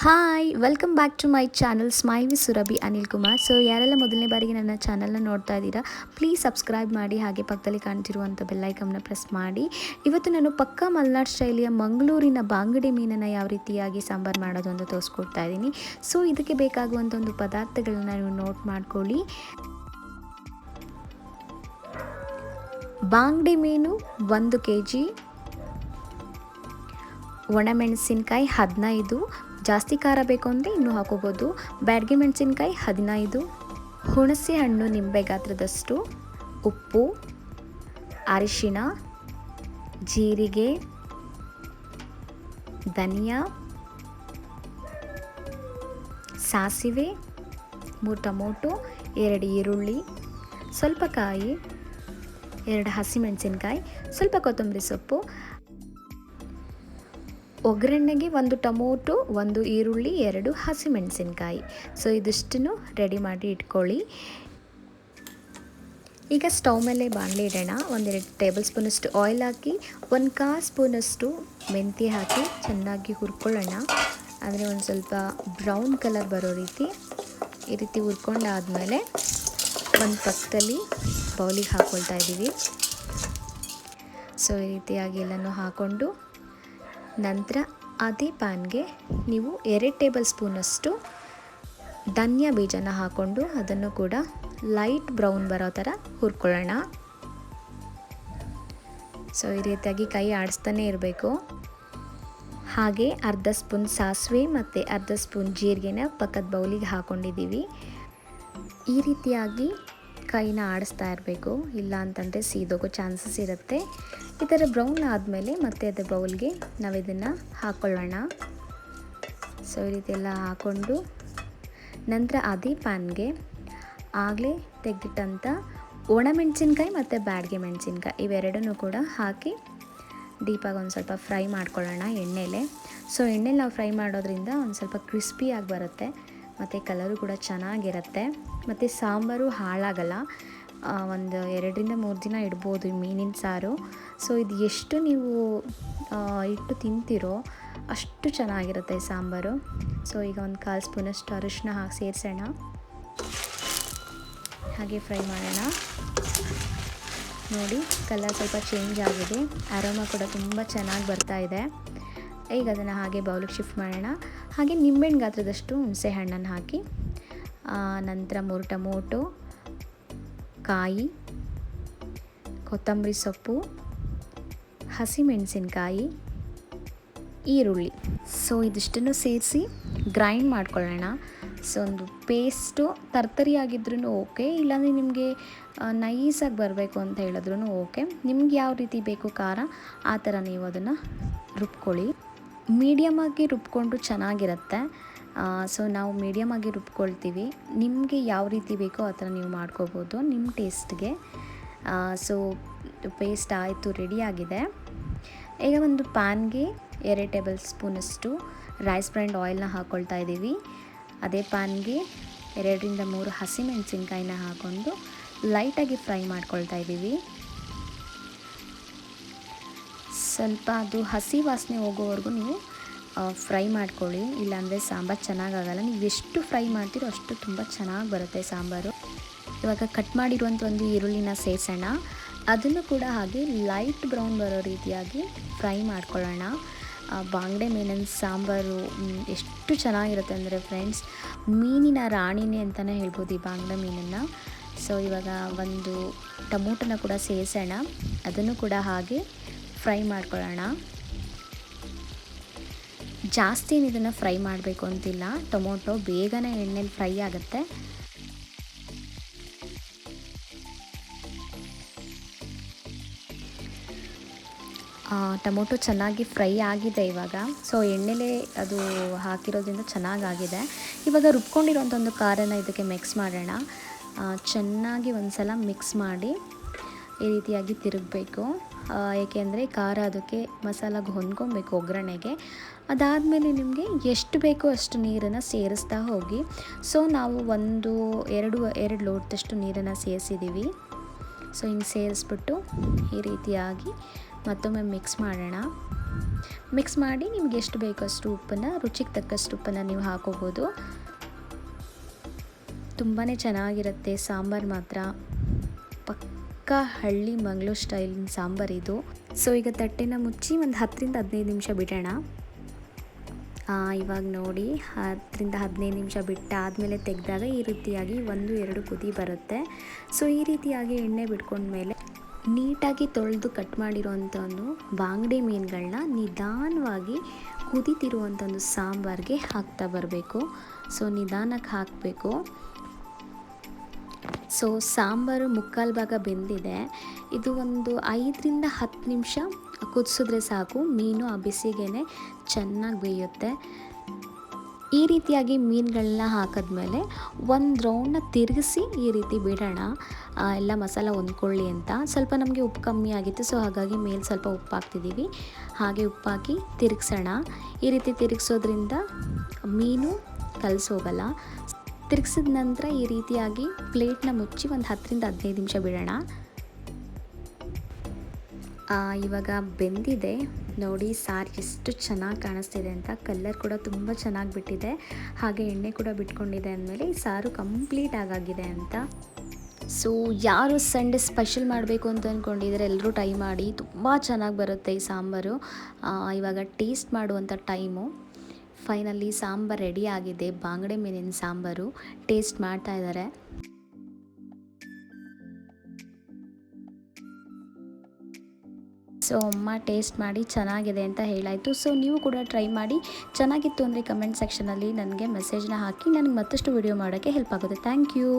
Hi welcome back to my channel smile with Surabhi Anil Kumar. So ಯಾರೆಲ್ಲ ಮೊದಲನೇ ಬಾರಿಗೆ ನನ್ನ ಚಾನಲ್ನ ನೋಡ್ತಾ ಇದ್ದೀರಾ, ಪ್ಲೀಸ್ ಸಬ್ಸ್ಕ್ರೈಬ್ ಮಾಡಿ, ಹಾಗೆ ಪಕ್ಕದಲ್ಲಿ ಕಾಣ್ತಿರುವಂಥ ಬೆಲ್ಲೈಕನ್ನ ಪ್ರೆಸ್ ಮಾಡಿ. ಇವತ್ತು ನಾನು ಪಕ್ಕಾ ಮಲೆನಾಡು ಶೈಲಿಯ ಮಂಗಳೂರಿನ ಬಾಂಗಡೆ ಮೀನನ್ನು ಯಾವ ರೀತಿಯಾಗಿ ಸಾಂಬಾರು ಮಾಡೋದು ಅಂತ ತೋರಿಸ್ಕೊಡ್ತಾ ಇದ್ದೀನಿ. ಸೊ ಇದಕ್ಕೆ ಬೇಕಾಗುವಂಥ ಒಂದು ಪದಾರ್ಥಗಳನ್ನ ನೀವು ನೋಟ್ ಮಾಡ್ಕೊಳ್ಳಿ. ಬಾಂಗಡೆ ಮೀನು 1 kg, ಒಣಮೆಣಸಿನ್ಕಾಯಿ 15, ಜಾಸ್ತಿ ಖಾರ ಬೇಕು ಅಂದರೆ ಇನ್ನೂ ಹಾಕೋಬೋದು. ಬ್ಯಾಡಗಿ ಮೆಣಸಿನ್ಕಾಯಿ 15, ಹುಣಸೆ ಹಣ್ಣು ನಿಂಬೆ ಗಾತ್ರದಷ್ಟು, ಉಪ್ಪು, ಅರಿಶಿಣ, ಜೀರಿಗೆ, ಧನಿಯಾ, ಸಾಸಿವೆ, 3 ಟೊಮೊಟೊ, 2 ಈರುಳ್ಳಿ, ಸ್ವಲ್ಪ ಕಾಯಿ, 2 ಹಸಿಮೆಣಸಿನ್ಕಾಯಿ, ಸ್ವಲ್ಪ ಕೊತ್ತಂಬರಿ ಸೊಪ್ಪು, ಒಗ್ಗರಣೆಗೆ 1 ಟೊಮೊಟೊ, 1 ಈರುಳ್ಳಿ, 2 ಹಸಿಮೆಣಸಿನ್ಕಾಯಿ. ಸೊ ಇದಿಷ್ಟನ್ನು ರೆಡಿ ಮಾಡಿ ಇಟ್ಕೊಳ್ಳಿ. ಈಗ ಸ್ಟವ್ ಮೇಲೆ ಬಾಣಲೆ ಇಡೋಣ. 1-2 ಟೇಬಲ್ ಸ್ಪೂನಷ್ಟು ಆಯಿಲ್ ಹಾಕಿ 1/4 ಸ್ಪೂನಷ್ಟು ಮೆಂತ್ಯ ಹಾಕಿ ಚೆನ್ನಾಗಿ ಹುರ್ಕೊಳ್ಳೋಣ. ಅಂದರೆ ಒಂದು ಸ್ವಲ್ಪ ಬ್ರೌನ್ ಕಲರ್ ಬರೋ ರೀತಿ. ಈ ರೀತಿ ಹುರ್ಕೊಂಡಾದಮೇಲೆ ಒಂದು ಪಕ್ಕದಲ್ಲಿ ಬೌಲಿಗೆ ಹಾಕ್ಕೊಳ್ತಾ ಇದ್ದೀವಿ. ಸೊ ಈ ರೀತಿಯಾಗಿ ಎಲ್ಲನೂ ಹಾಕ್ಕೊಂಡು ನಂತರ ಅದೇ ಪ್ಯಾನ್ಗೆ ನೀವು 2 ಟೇಬಲ್ ಸ್ಪೂನಷ್ಟು ಧನಿಯಾ ಬೀಜನ ಹಾಕ್ಕೊಂಡು ಅದನ್ನು ಕೂಡ ಲೈಟ್ ಬ್ರೌನ್ ಬರೋ ಥರ ಹುರ್ಕೊಳ್ಳೋಣ. ಸೊ ಈ ರೀತಿಯಾಗಿ ಕೈ ಆಡಿಸ್ತಾನೆ ಇರಬೇಕು. ಹಾಗೆ ಅರ್ಧ ಸ್ಪೂನ್ ಸಾಸಿವೆ ಮತ್ತು ಅರ್ಧ ಸ್ಪೂನ್ ಜೀರಿಗೆನ ಪಕ್ಕದ ಬೌಲಿಗೆ ಹಾಕ್ಕೊಂಡಿದ್ದೀವಿ. ಈ ರೀತಿಯಾಗಿ ಕೈನ ಆಡಿಸ್ತಾ ಇರಬೇಕು, ಇಲ್ಲ ಅಂತಂದರೆ ಸೀದೋಗೋ ಚಾನ್ಸಸ್ ಇರುತ್ತೆ. ಈ ಥರ ಬ್ರೌನ್ ಆದಮೇಲೆ ಮತ್ತೆ ಅದೇ ಬೌಲ್ಗೆ ನಾವು ಇದನ್ನು ಹಾಕ್ಕೊಳ್ಳೋಣ. ಸೊ ಈ ರೀತಿ ಎಲ್ಲ ಹಾಕ್ಕೊಂಡು ನಂತರ ಅದೇ ಪ್ಯಾನ್ಗೆ ಆಗಲೇ ತೆಗೆದಿಟ್ಟಂಥ ಒಣಮೆಣಸಿನ್ಕಾಯಿ ಮತ್ತು ಬ್ಯಾಡಗಿ ಮೆಣಸಿನ್ಕಾಯಿ ಇವೆರಡನ್ನೂ ಕೂಡ ಹಾಕಿ ಡೀಪಾಗಿ ಒಂದು ಸ್ವಲ್ಪ ಫ್ರೈ ಮಾಡ್ಕೊಳ್ಳೋಣ ಎಣ್ಣೆಲೆ. ಸೊ ಎಣ್ಣೆಲಿ ನಾವು ಫ್ರೈ ಮಾಡೋದ್ರಿಂದ ಒಂದು ಸ್ವಲ್ಪ ಕ್ರಿಸ್ಪಿಯಾಗಿ ಬರುತ್ತೆ ಮತ್ತು ಕಲರು ಕೂಡ ಚೆನ್ನಾಗಿರುತ್ತೆ ಮತ್ತು ಸಾಂಬಾರು ಹಾಳಾಗಲ್ಲ. ಒಂದು 2-3 ದಿನ ಇಡ್ಬೋದು ಈ ಮೀನಿನ ಸಾರು. ಸೊ ಇದು ಎಷ್ಟು ನೀವು ಇಟ್ಟು ತಿಂತೀರೋ ಅಷ್ಟು ಚೆನ್ನಾಗಿರುತ್ತೆ ಸಾಂಬಾರು. ಸೊ ಈಗ 1/4 ಸ್ಪೂನಷ್ಟು ಅರಿಶಿನ ಹಾಕಿ ಸೇರಿಸೋಣ. ಹಾಗೆ ಫ್ರೈ ಮಾಡೋಣ. ನೋಡಿ ಕಲರ್ ಸ್ವಲ್ಪ ಚೇಂಜ್ ಆಗಿದೆ, ಅರೋಮಾ ಕೂಡ ತುಂಬ ಚೆನ್ನಾಗಿ ಬರ್ತಾ ಇದೆ. ಈಗ ಅದನ್ನು ಹಾಗೆ ಬೌಲಿಗೆ ಶಿಫ್ಟ್ ಮಾಡೋಣ. ಹಾಗೆ ನಿಂಬೆಹಣ್ಣು ಗಾತ್ರದಷ್ಟು ಹುಣಸೆ ಹಣ್ಣನ್ನು ಹಾಕಿ ನಂತರ 3 ಟೊಮೊಟೊ, ಕಾಯಿ, ಕೊತ್ತಂಬರಿ ಸೊಪ್ಪು, ಹಸಿಮೆಣಸಿನ್ಕಾಯಿ, ಈರುಳ್ಳಿ. ಸೊ ಇದಿಷ್ಟನ್ನು ಸೇರಿಸಿ ಗ್ರೈಂಡ್ ಮಾಡ್ಕೊಳ್ಳೋಣ. ಸೊ ಒಂದು ಪೇಸ್ಟು ತರ್ತರಿಯಾಗಿದ್ರೂ ಓಕೆ, ಇಲ್ಲಾಂದರೆ ನಿಮಗೆ ನೈಸಾಗಿ ಬರಬೇಕು ಅಂತ ಹೇಳಿದ್ರೂ ಓಕೆ. ನಿಮ್ಗೆ ಯಾವ ರೀತಿ ಬೇಕು ಖಾರ ಆ ಥರ ನೀವು ಅದನ್ನು ರುಬ್ಕೊಳ್ಳಿ. ಮೀಡಿಯಮಾಗಿ ರುಬ್ಕೊಂಡ್ರು ಚೆನ್ನಾಗಿರುತ್ತೆ. ಸೊ ನಾವು ಮೀಡಿಯಮಾಗಿ ರುಬ್ಕೊಳ್ತೀವಿ. ನಿಮಗೆ ಯಾವ ರೀತಿ ಬೇಕೋ ಆ ಥರ ನೀವು ಮಾಡ್ಕೋಬೋದು ನಿಮ್ಮ ಟೇಸ್ಟ್ಗೆ. ಸೊ ಪೇಸ್ಟ್ ಆಯಿತು, ರೆಡಿಯಾಗಿದೆ. ಈಗ ಒಂದು ಪ್ಯಾನ್ಗೆ 2 ಟೇಬಲ್ ಸ್ಪೂನಷ್ಟು ರೈಸ್ ಬ್ರ್ಯಾಂಡ್ ಆಯಿಲ್ನ ಹಾಕ್ಕೊಳ್ತಾ ಇದ್ದೀವಿ. ಅದೇ ಪ್ಯಾನ್ಗೆ 2-3 ಹಸಿಮೆಣಸಿನ್ಕಾಯಿನ ಹಾಕ್ಕೊಂಡು ಲೈಟಾಗಿ ಫ್ರೈ ಮಾಡ್ಕೊಳ್ತಾ ಇದ್ದೀವಿ. ಸ್ವಲ್ಪ ಅದು ಹಸಿ ವಾಸನೆ ಹೋಗೋವರೆಗೂ ನೀವು ಫ್ರೈ ಮಾಡ್ಕೊಳ್ಳಿ, ಇಲ್ಲಾಂದರೆ ಸಾಂಬಾರು ಚೆನ್ನಾಗಾಗಲ್ಲ. ನೀವು ಎಷ್ಟು ಫ್ರೈ ಮಾಡ್ತೀರೋ ಅಷ್ಟು ತುಂಬ ಚೆನ್ನಾಗಿ ಬರುತ್ತೆ ಸಾಂಬಾರು. ಇವಾಗ ಕಟ್ ಮಾಡಿರುವಂಥ ಒಂದು ಈರುಳ್ಳಿನ ಸೇರಿಸೋಣ. ಅದನ್ನು ಕೂಡ ಹಾಗೆ ಲೈಟ್ ಬ್ರೌನ್ ಬರೋ ರೀತಿಯಾಗಿ ಫ್ರೈ ಮಾಡ್ಕೊಳ್ಳೋಣ. ಬಾಂಗಡೆ ಮೀನಿನ ಸಾಂಬಾರು ಎಷ್ಟು ಚೆನ್ನಾಗಿರುತ್ತೆ ಅಂದರೆ ಫ್ರೆಂಡ್ಸ್, ಮೀನಿನ ರಾಣಿನೇ ಅಂತಲೇ ಹೇಳ್ಬೋದು ಈ ಬಾಂಗಡೆ ಮೀನನ್ನು. ಸೊ ಇವಾಗ ಒಂದು ಟೊಮೊಟೊನ ಕೂಡ ಸೇರಿಸೋಣ. ಅದನ್ನು ಕೂಡ ಹಾಗೆ ಫ್ರೈ ಮಾಡ್ಕೊಳ್ಳೋಣ. ಜಾಸ್ತಿ ಇದನ್ನು ಫ್ರೈ ಮಾಡಬೇಕು ಅಂತಿಲ್ಲ, ಟೊಮೊಟೊ ಬೇಗನೆ ಎಣ್ಣೆಲಿ ಫ್ರೈ ಆಗುತ್ತೆ. ಟೊಮೊಟೊ ಚೆನ್ನಾಗಿ ಫ್ರೈ ಆಗಿದೆ ಇವಾಗ. ಸೊ ಎಣ್ಣೆಲೇ ಅದು ಹಾಕಿರೋದ್ರಿಂದ ಚೆನ್ನಾಗಾಗಿದೆ. ಇವಾಗ ರುಬ್ಕೊಂಡಿರೋಂಥ ಒಂದು ಖಾರನ ಇದಕ್ಕೆ ಮಿಕ್ಸ್ ಮಾಡೋಣ. ಚೆನ್ನಾಗಿ ಒಂದು ಸಲ ಮಿಕ್ಸ್ ಮಾಡಿ ಈ ರೀತಿಯಾಗಿ ತಿರುಗಬೇಕು. ಏಕೆಂದರೆ ಖಾರ ಅದಕ್ಕೆ ಮಸಾಲಾಗೆ ಹೊಂದ್ಕೊಬೇಕು ಒಗ್ಗರಣೆಗೆ. ಅದಾದಮೇಲೆ ನಿಮಗೆ ಎಷ್ಟು ಬೇಕೋ ಅಷ್ಟು ನೀರನ್ನು ಸೇರಿಸ್ತಾ ಹೋಗಿ. ಸೊ ನಾವು 2 ಲೋಟದಷ್ಟು ನೀರನ್ನು ಸೇರಿಸಿದ್ದೀವಿ. ಸೊ ಹಿಂಗೆ ಸೇರಿಸ್ಬಿಟ್ಟು ಈ ರೀತಿಯಾಗಿ ಮತ್ತೊಮ್ಮೆ ಮಿಕ್ಸ್ ಮಾಡೋಣ. ಮಿಕ್ಸ್ ಮಾಡಿ ನಿಮ್ಗೆ ಎಷ್ಟು ಬೇಕಷ್ಟು ಉಪ್ಪನ್ನು, ರುಚಿಗೆ ತಕ್ಕಷ್ಟು ಉಪ್ಪನ್ನು ನೀವು ಹಾಕೋಬೋದು. ತುಂಬಾ ಚೆನ್ನಾಗಿರುತ್ತೆ ಸಾಂಬಾರು ಮಾತ್ರ. ಪಕ್ಕ ಹಳ್ಳಿ ಮಂಗಳೂರು ಸ್ಟೈಲಿನ ಸಾಂಬಾರು ಇದು. ಸೊ ಈಗ ತಟ್ಟೆನ ಮುಚ್ಚಿ ಒಂದು 10-15 ನಿಮಿಷ ಬಿಡೋಣ. ಇವಾಗ ನೋಡಿ 10-15 ನಿಮಿಷ ಬಿಟ್ಟಾದಮೇಲೆ ತೆಗೆದಾಗ ಈ ರೀತಿಯಾಗಿ 1-2 ಕುದಿ ಬರುತ್ತೆ. ಸೊ ಈ ರೀತಿಯಾಗಿ ಎಣ್ಣೆ ಬಿಟ್ಕೊಂಡ್ಮೇಲೆ ನೀಟಾಗಿ ತೊಳೆದು ಕಟ್ ಮಾಡಿರೋವಂಥ ಒಂದು ಬಾಂಗಡೆ ಮೀನುಗಳನ್ನ ನಿಧಾನವಾಗಿ ಕುದಿತಿರುವಂಥ ಒಂದು ಸಾಂಬಾರಿಗೆ ಹಾಕ್ತಾ ಬರಬೇಕು. ಸೊ ನಿಧಾನಕ್ಕೆ ಹಾಕಬೇಕು. ಸೊ ಸಾಂಬಾರು ಮುಕ್ಕಾಲು ಭಾಗ ಬೆಂದಿದೆ. ಇದು ಒಂದು 5-10 ನಿಮಿಷ ಕುದಿಸಿದ್ರೆ ಸಾಕು. ಮೀನು ಆ ಬಿಸಿಗೇ ಚೆನ್ನಾಗಿ ಬೇಯುತ್ತೆ. ಈ ರೀತಿಯಾಗಿ ಮೀನುಗಳನ್ನ ಹಾಕಿದ್ಮೇಲೆ ಒಂದು ರೌಂಡನ್ನ ತಿರುಗಿಸಿ ಈ ರೀತಿ ಬಿಡೋಣ, ಎಲ್ಲ ಮಸಾಲ ಹೊಂದ್ಕೊಳ್ಳಿ ಅಂತ. ಸ್ವಲ್ಪ ನಮಗೆ ಉಪ್ಪು ಕಮ್ಮಿ ಆಗಿತ್ತು, ಸೊ ಹಾಗಾಗಿ ಮೇಲೆ ಸ್ವಲ್ಪ ಉಪ್ಪು ಹಾಕ್ತಿದ್ದೀವಿ. ಹಾಗೆ ಉಪ್ಪು ಹಾಕಿ ತಿರುಗಿಸೋಣ. ಈ ರೀತಿ ತಿರುಗಿಸೋದ್ರಿಂದ ಮೀನು ಕಲಸೋಗಲ್ಲ. ತಿರುಗಿಸಿದ ನಂತರ ಈ ರೀತಿಯಾಗಿ ಪ್ಲೇಟ್ನ ಮುಚ್ಚಿ ಒಂದು 10-15 ನಿಮಿಷ ಬಿಡೋಣ. ಇವಾಗ ಬೆಂದಿದೆ ನೋಡಿ. ಸಾರು ಎಷ್ಟು ಚೆನ್ನಾಗಿ ಕಾಣಿಸ್ತಿದೆ ಅಂತ. ಕಲರ್ ಕೂಡ ತುಂಬ ಚೆನ್ನಾಗಿ ಬಿಟ್ಟಿದೆ, ಹಾಗೆ ಎಣ್ಣೆ ಕೂಡ ಬಿಟ್ಕೊಂಡಿದೆ ಅಂದಮೇಲೆ ಈ ಸಾರು ಕಂಪ್ಲೀಟ್ ಆಗಾಗಿದೆ ಅಂತ. ಸೊ ಯಾರು ಸಂಡೇ ಸ್ಪೆಷಲ್ ಮಾಡಬೇಕು ಅಂತ ಅಂದ್ಕೊಂಡಿದ್ದಾರೆ ಎಲ್ಲರೂ ಟ್ರೈ ಮಾಡಿ, ತುಂಬ ಚೆನ್ನಾಗಿ ಬರುತ್ತೆ ಈ ಸಾಂಬಾರು. ಇವಾಗ ಟೇಸ್ಟ್ ಮಾಡುವಂಥ ಟೈಮು. ಫೈನಲಿ ಸಾಂಬಾರು ರೆಡಿ ಆಗಿದೆ. ಬಾಂಗಡೆ ಮೀನಿನ ಸಾಂಬಾರು ಟೇಸ್ಟ್ ಮಾಡ್ತಾ ಇದ್ದಾರೆ. ಸೊ ಅಮ್ಮ ಟೇಸ್ಟ್ ಮಾಡಿ ಚೆನ್ನಾಗಿದೆ ಅಂತ ಹೇಳಾಯಿತು. ಸೊ ನೀವು ಕೂಡ ಟ್ರೈ ಮಾಡಿ. ಚೆನ್ನಾಗಿತ್ತು ಅಂದರೆ ಕಮೆಂಟ್ ಸೆಕ್ಷನಲ್ಲಿ ನನಗೆ ಮೆಸೇಜ್ನ ಹಾಕಿ, ನನಗೆ ಮತ್ತಷ್ಟು ವಿಡಿಯೋ ಮಾಡೋಕ್ಕೆ ಹೆಲ್ಪ್ ಆಗುತ್ತೆ. Thank you.